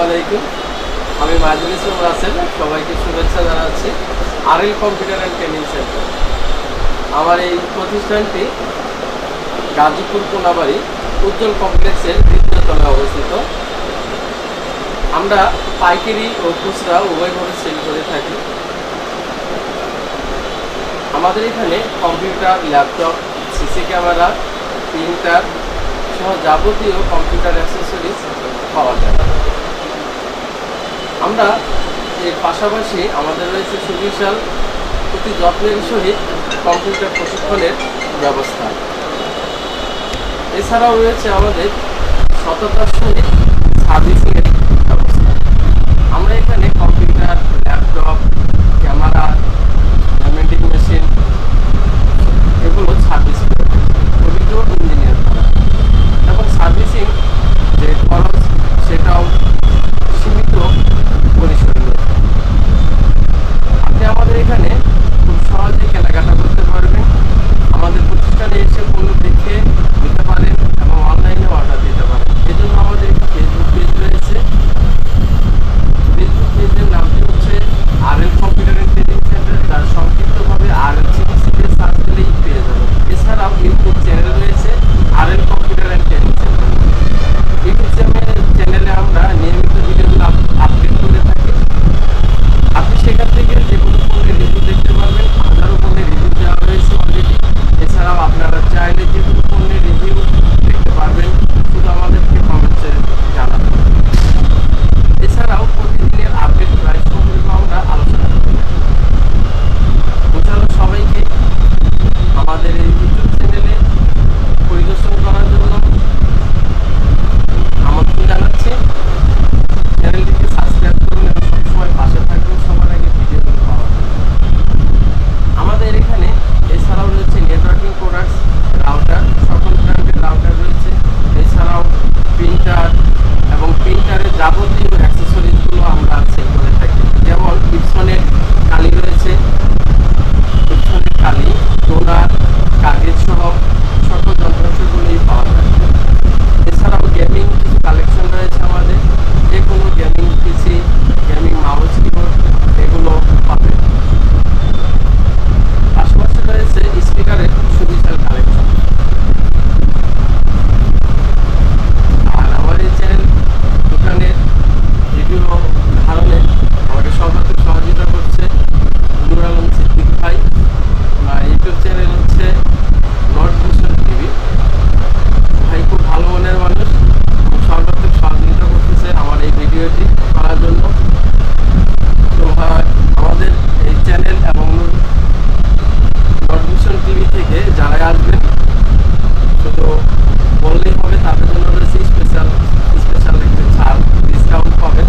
আলাইকুম। আমি মাজলিসুর আছেন, সবাইকে শুভেচ্ছা জানাচ্ছি। RL computer and training centre. আমার এই প্রতিষ্ঠানটি গাজীপুর কোনাবাড়ি উজ্জ্বল কমপ্লেক্সের দ্বিতীয় তলায় অবস্থিত। আমরা পাইকারি ও খুচরা উভয়ভাবে সেল করে থাকি। আমাদের এখানে computer, laptop, CC camera, printer সহ যাবতীয় কম্পিউটার অ্যাক্সেসরিজ পাওয়া যায়। আমরা এর পাশাপাশি আমাদের রয়েছে সুবিশাল অতি যত্নের সহিত কম্পিউটার প্রশিক্ষণের ব্যবস্থা। এছাড়াও রয়েছে আমাদের সততার সহিত সার্ভিসিংয়ের ব্যবস্থা। আমরা এখানে computer, laptop, camera, laminating machine এগুলো সার্ভিস করে থাকি অভিজ্ঞ ইঞ্জিনিয়ার দ্বারা, এবং সার্ভিসিং যে খরচ সেটাও সীমিত পরিসরে নিয়ে থাকি। আপনি আমাদের এখানে খুব সহজে কেনাকাটা করতে পারবেন। আমাদের প্রতিষ্ঠানে এসে পণ্য দেখে নিতে পারেন এবং অনলাইনে অর্ডার দিতে পারেন। এই জন্য আমাদের একটি ফেসবুক পেজ রয়েছে। ফেসবুক পেজের নামটি হচ্ছে RL computer and training centre, যার সংক্ষিপ্তভাবে আরএল সিপিসিতে সার্চ দিলেই পেয়ে যাবেন। এছাড়াও ইউটিউব চ্যানেল রয়েছে RL computer and training centre. YouTube চ্যানেলে আমরা নিয়মিত ভিডিওগুলো আপলোড করে থাকি। আপনি সেখান থেকে যে কোনো পণ্যের রিভিউ দেখতে পারবেন। হাজারো পণ্যের রিভিউ দেওয়া রয়েছে অলরেডি। এছাড়াও আপনারা চাইলে যে কোনো পণ্যের রিভিউ দেখতে পারবেন, শুধু আমাদেরকে কমেন্টসে জানাবেন। এছাড়াও প্রতিদিনের আপডেট প্রাইস সম্পর্কে আমরা আলোচনা করে থাকি। বুঝালো সবাইকে আমাদের এই ইউটিউব চ্যানেলে পরিদর্শন করার জন্য আমন্ত্রণ জানাচ্ছি। চ্যানেলটিকে সাবস্ক্রাইব করুন এবং সবসময় পাশে থাকবেন সবার আগে ভিডিওগুলো পাওয়ার জন্য। আমাদের এখানে এছাড়াও রয়েছে নেটওয়ার্কিং প্রোডাক্টস, রাউটার, সকল ব্র্যান্ডের রাউটার রয়েছে। এছাড়াও প্রিন্টার এবং প্রিন্টারের যাবতীয় অ্যাক্সেসরিজগুলো আমরা সেল করে থাকি। যেমন ইপসনের কালি রয়েছে, ইপসনের কালি, টোনার, কাগজ সহ সকল যন্ত্রাংশগুলোই পাওয়া যায়। এছাড়াও গেমিং কিছু কালেকশন রয়েছে আমাদের। যে কোনো গেমিং পিসি, গেমিং মাউস, কিবোর্ড এগুলো পাবেন। পাশাপাশি রয়েছে স্পিকারের সুবিশাল কালেকশন। আর আমার এই চ্যানেল দোকানের ভিডিও ধারণে আমাকে সর্বাধিক সহযোগিতা করছে নুর আলম সিদ্দিক ভাই। আমার ইউটিউব চ্যানেল হচ্ছে নট ভিশন টিভি। ভাই খুব ভালো মনের মানুষ, সর্বাধিক সহযোগিতা করতেছে আমার এই ভিডিওটি করার জন্য। তো আমাদের এই চ্যানেল এবং নট ভিশন টিভি থেকে যারা আসবেন শুধু বললেই হবে, তাদের জন্য রয়েছে স্পেশাল একটি ছাড়, ডিসকাউন্ট পাবেন।